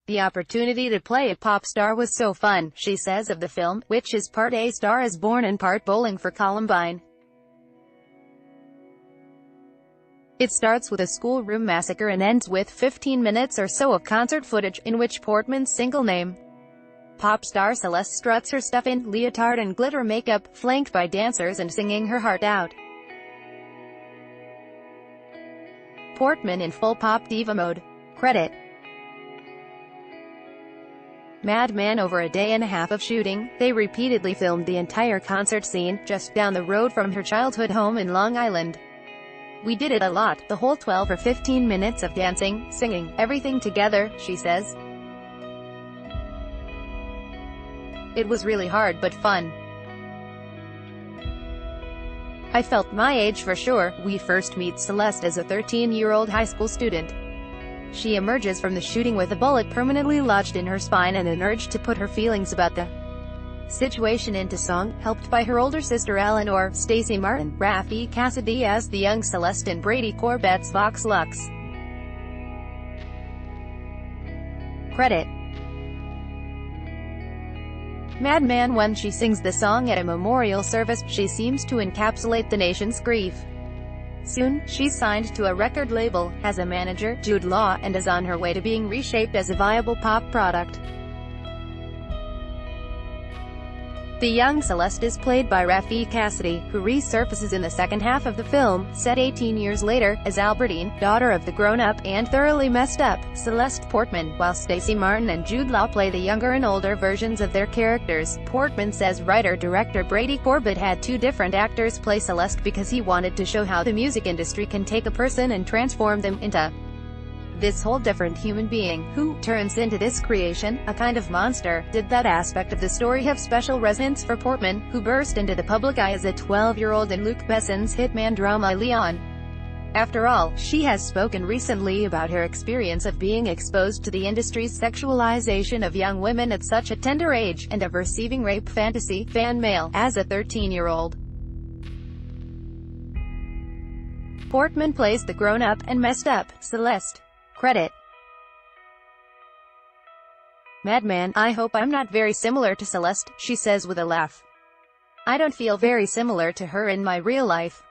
The opportunity to play a pop star was so fun, she says of the film, which is part A Star is Born and part Bowling for Columbine. It starts with a schoolroom massacre and ends with 15 minutes or so of concert footage, in which Portman's single name, pop star Celeste, struts her stuff in leotard and glitter makeup, flanked by dancers and singing her heart out. Portman in full pop diva mode. Credit: Mad Men. Over a day and a half of shooting, they repeatedly filmed the entire concert scene, just down the road from her childhood home in Long Island. We did it a lot, the whole 12 or 15 minutes of dancing, singing, everything together, she says. It was really hard but fun. I felt my age for sure. We first meet Celeste as a 13-year-old high school student. She emerges from the shooting with a bullet permanently lodged in her spine and an urge to put her feelings about the situation into song, helped by her older sister Eleanor, Stacey Martin, Raffi Cassidy as the young Celeste and Brady Corbett's Vox Lux. Credit: Mad Men. When she sings the song at a memorial service, she seems to encapsulate the nation's grief. Soon, she's signed to a record label, has a manager, Jude Law, and is on her way to being reshaped as a viable pop product. The young Celeste is played by Raffi Cassidy, who resurfaces in the second half of the film, set 18 years later, as Albertine, daughter of the grown-up, and thoroughly messed up, Celeste Portman, while Stacey Martin and Jude Law play the younger and older versions of their characters. Portman says writer-director Brady Corbett had two different actors play Celeste because he wanted to show how the music industry can take a person and transform them into this whole different human being, who turns into this creation, a kind of monster. Did that aspect of the story have special resonance for Portman, who burst into the public eye as a 12-year-old in Luc Besson's hitman drama Leon? After all, she has spoken recently about her experience of being exposed to the industry's sexualization of young women at such a tender age, and of receiving rape fantasy fan mail as a 13-year-old. Portman plays the grown-up and messed up Celeste. Credit: Mad Men. I hope I'm not very similar to Celeste, she says with a laugh. I don't feel very similar to her in my real life.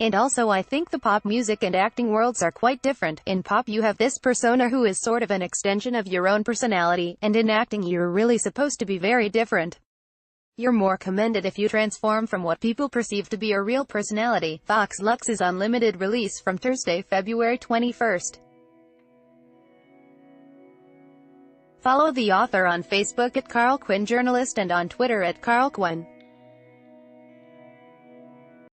And also I think the pop music and acting worlds are quite different. In pop you have this persona who is sort of an extension of your own personality, and in acting you're really supposed to be very different. You're more commended if you transform from what people perceive to be your real personality. Vox Lux is on limited release from Thursday, February 21st. Follow the author on Facebook at Carl Quinn Journalist and on Twitter at Carl Quinn.